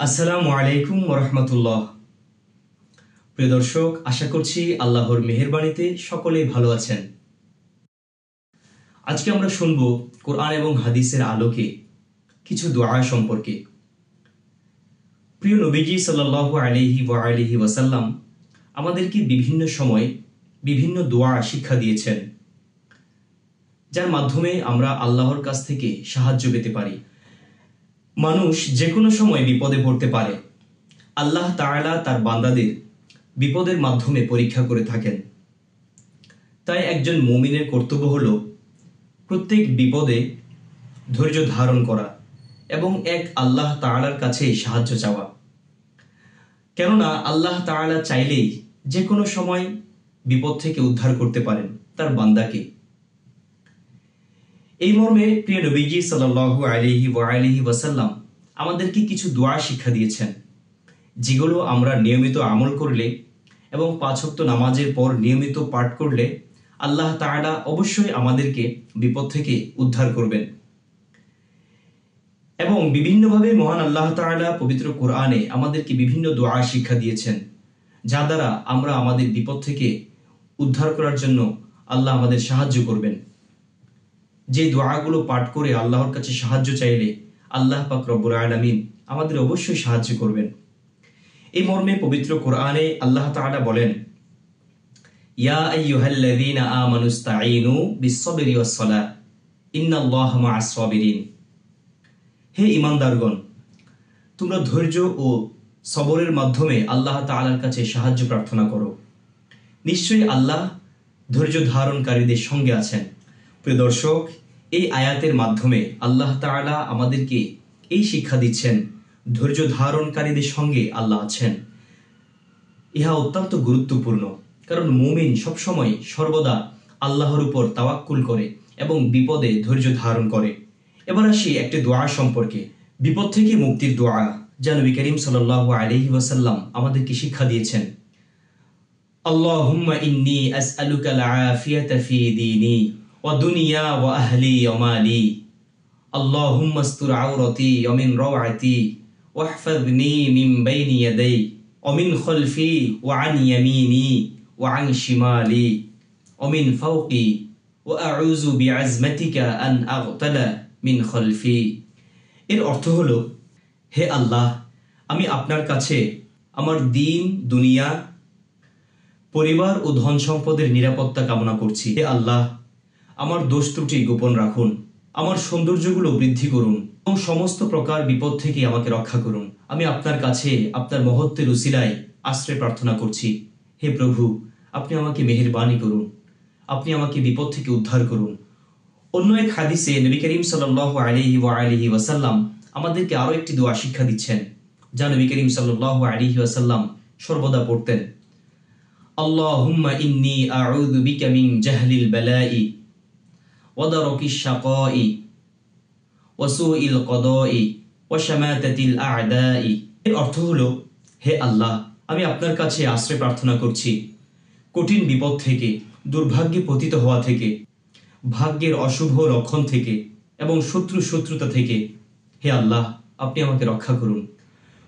আসসালামু আলাইকুম ওয়া রাহমাতুল্লাহ। প্রিয় দর্শক, আশা করছি আল্লাহর মেহেরবানিতে সকলেই ভালো আছেন। আজকে আমরা শুনব কোরআন এবং হাদিসের আলোকে কিছু দোয়া সম্পর্কে। প্রিয় নবীজি সাল্লাল্লাহু আলাইহি ওয়াসাল্লাম আমাদেরকে বিভিন্ন সময় বিভিন্ন দোয়া শিক্ষা দিয়েছেন, যার মাধ্যমে আমরা আল্লাহর কাছ থেকে সাহায্য পেতে পারি। মানুষ যে কোনো সময় বিপদে পড়তে পারে। আল্লাহ তাআলা তার বান্দাদের বিপদের মাধ্যমে পরীক্ষা করে থাকেন। তাই একজন মুমিনের কর্তব্য হলো প্রত্যেক বিপদে ধৈর্য ধারণ করা এবং এক আল্লাহ তাআলার কাছে সাহায্য চাওয়া। কেননা আল্লাহ তাআলা চাইলেই যে কোনো সময় বিপদ থেকে উদ্ধার করতে পারেন তার বান্দাকে। এই মর্মে প্রিয় নবীজি সাল্লাল্লাহু আলাইহি ওয়াসাল্লাম আমাদেরকে কিছু দোয়া শিক্ষা দিয়েছেন, যেগুলো আমরা নিয়মিত আমল করলে এবং 5 ওয়াক্ত নামাজের পর নিয়মিত পাঠ করলে আল্লাহ তাআলা অবশ্যই আমাদেরকে বিপদ থেকে উদ্ধার করবেন। এবং বিভিন্নভাবে মহান আল্লাহ তাআলা পবিত্র কোরআনে আমাদেরকে বিভিন্ন দোয়া শিক্ষা দিয়েছেন, যা দ্বারা আমরা আমাদের বিপদ থেকে উদ্ধার করার জন্য আল্লাহ আমাদের সাহায্য করবেন। যে দোয়াগুলো পাঠ করে আল্লাহর কাছে সাহায্য চাইলে আল্লাহ পাক রব্বুল আলামিন আমাদের অবশ্যই সাহায্য করবেন। এই মর্মে পবিত্র কোরআনে আল্লাহ তাআলা বলেন, ইয়া আইয়ুহাল্লাযীনা আমানুস্তাঈনু বিস-সাবরি ওয়াস-সালাহ ইন্নাল্লাহা মা'আস-সাবিরিন। হে ঈমানদারগণ, তোমরা ধৈর্য ও সবরের মাধ্যমে আল্লাহ তাআলার কাছে সাহায্য প্রার্থনা করো। নিশ্চয়ই আল্লাহ ধৈর্য ধারণকারীদের সঙ্গে আছেন। প্রিয় দর্শক, এই আয়াতের মাধ্যমে আল্লাহ তাআলা আমাদেরকে এই শিক্ষা দিচ্ছেন, ধৈর্য ধারণকারীদের সঙ্গে আল্লাহ আছেন। ইহা অত্যন্ত গুরুত্বপূর্ণ, কারণ মুমিন সবসময় সর্বদা আল্লাহর উপর তাওয়াক্কুল করে এবং বিপদে ধৈর্য ধারণ করে। এবার আসি একটি দোয়া সম্পর্কে, বিপদ থেকে মুক্তির দোয়া, যা নবী করিম সাল্লাল্লাহু আলাইহি ওয়াসাল্লাম আমাদেরকে শিক্ষা দিয়েছেন। আল্লাহুম্মা ইন্নী আসআলুকাল আফিয়াতা ফি দীনি ওয়া দুনিয়া ওয়া আহলি ওয়া মালি। আল্লাহুম্মা আস্তুর আওরাতি ওয়া মিন রাওআতি ওয়াহফাযনি মিন বাইনি ইয়াদাই ওয়া মিন খালফি ওয়া আন ইয়ামিনি ওয়া আন শিমালি ওয়া মিন ফাওকি ওয়া আউযু বিআজমাতিকা আন আগতালা মিন খালফি। এর অর্থ হলো, হে আল্লাহ, আমি আপনার কাছে আমার দিন, দুনিয়া, পরিবার ও ধন সম্পদের নিরাপত্তা কামনা করছি। হে আল্লাহ, আমার দোষ ত্রুটি গোপন রাখুন, আমার সৌন্দর্যগুলো বৃদ্ধি করুন এবং সমস্ত প্রকার বিপদ থেকে আমাকে রক্ষা করুন। আমি আপনার কাছে আপনার মহত্বের উসিলায় আশ্রয় প্রার্থনা করছি। হে প্রভু, আপনি আমাকে মেহেরবানি করুন, আপনি আমাকে বিপদ থেকে উদ্ধার করুন। অন্য এক হাদিসে নবী করিম সাল্লাল্লাহু আলাইহি ওয়াসাল্লাম আমাদেরকে আরো একটি দোয়া শিক্ষা দিচ্ছেন, যা নবী করিম সাল্লাল্লাহু আলাইহি ওয়াসাল্লাম সর্বদা পড়তেন। আল্লাহুম্মা ইন্নী আউযু বিকা মিন জাহলিল বালাই ওয়া দারকিশ শাকাই ওয়া সুইল কদাই ওয়া শামাতাতিল আ'দাই। এর অর্থ হলো, হে আল্লাহ, আমি আপনার কাছে আশ্রয় প্রার্থনা করছি কঠিন বিপদ থেকে, দুর্ভাগ্যে পতিত হওয়া থেকে, ভাগ্যের অশুভ লক্ষণ থেকে এবং শত্রুতা থেকে। হে আল্লাহ, আপনি আমাকে রক্ষা করুন।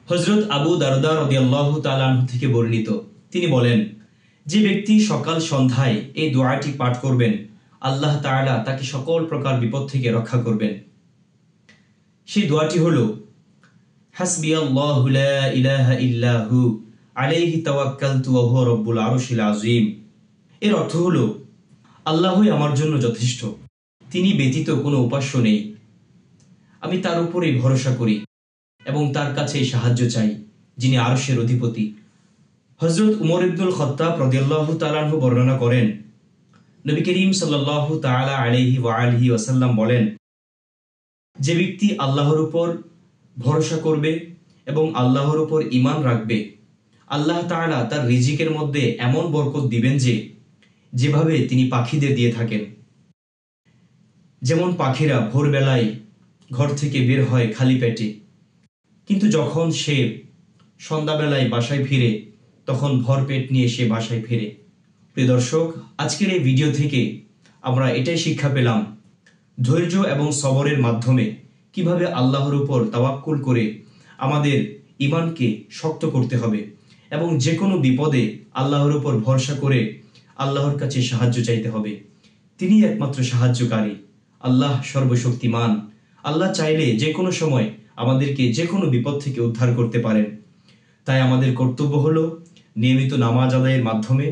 হযরত আবু দারদা রাদিয়াল্লাহু তাআলা আনহু থেকে বর্ণিত, তিনি বলেন, যে ব্যক্তি সকাল সন্ধ্যায় এই দোয়াটি পাঠ করবেন, আল্লাহ তাআলা তাকে সকল প্রকার বিপদ থেকে রক্ষা করবেন। সেই দোয়াটি হলো, হাসবিয়াল্লাহু লা ইলাহা ইল্লা হু আলাইহি তাওয়াক্কালতু ওয়া হুয়া রাব্বুল আরশিল আযীম। এর অর্থ হলো, আল্লাহই আমার জন্য যথেষ্ট, তিনি ব্যতীত কোনো উপাস্য নেই, আমি তার উপরেই ভরসা করি এবং তার কাছে সাহায্য চাই, যিনি আরশের অধিপতি। হযরত উমর ইবনুল খাত্তাব রাদিয়াল্লাহু তাআলা আনহু বর্ণনা করেন, নবী করিম সাল্লাল্লাহু তাআলা আলাইহি ওয়াসাল্লাম বলেন, যে ব্যক্তি আল্লাহর উপর ভরসা করবে এবং আল্লাহর উপর ঈমান রাখবে, আল্লাহ তাআলা তার রিজিকের মধ্যে এমন বরকত দিবেন যে, যেভাবে তিনি পাখিদের দিয়ে থাকেন। যেমন পাখিরা ভোরবেলায় ঘর থেকে বের হয় খালি পেটে, কিন্তু যখন সে সন্ধ্যাবেলায় বাসায় ফিরে, তখন ভরপেট নিয়ে সে বাসায় ফিরে। প্রিয় দর্শক, আজকের এই ভিডিও থেকে আমরা এটাই শিক্ষা পেলাম, ধৈর্য এবং সবরের মাধ্যমে কিভাবে আল্লাহর উপর তাওয়াক্কুল করে আমাদের ঈমানকে শক্ত করতে হবে এবং যে কোনো বিপদে আল্লাহর উপর ভরসা করে আল্লাহর কাছে সাহায্য চাইতে হবে। তিনি একমাত্র সাহায্যকারী, আল্লাহ সর্বশক্তিমান। আল্লাহ চাইলে যে কোনো সময় আমাদেরকে যে কোনো বিপদ থেকে উদ্ধার করতে পারেন। তাই আমাদের কর্তব্য হলো নিয়মিত নামাজ আদায়ের মাধ্যমে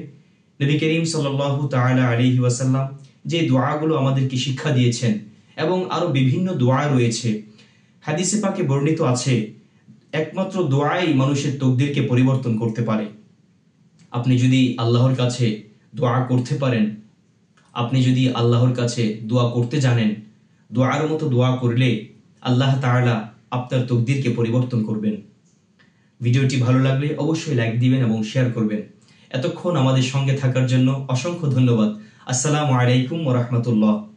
নবী করিম সাল্লাল্লাহু তাআলা আলাইহি ওয়াসাল্লাম যে দোয়াগুলো আমাদেরকে শিক্ষা দিয়েছেন এবং আরো বিভিন্ন দোয়া রয়েছে, হাদিসে পাকে বর্ণিত আছে, একমাত্র দোয়াই মানুষের তকদিরকে পরিবর্তন করতে পারে। আপনি যদি আল্লাহর কাছে দোয়া করতে পারেন, আপনি যদি আল্লাহর কাছে দোয়া করতে জানেন, দোয়ার মতো দোয়া করলে আল্লাহ তাআলা আপনার তকদিরকে পরিবর্তন করবেন। ভিডিওটি ভালো লাগলে অবশ্যই লাইক দিবেন এবং শেয়ার করবেন। এতক্ষণ আমাদের সঙ্গে থাকার জন্য অসংখ্য ধন্যবাদ। আসসালামু আলাইকুম ওয়া রাহমাতুল্লাহ।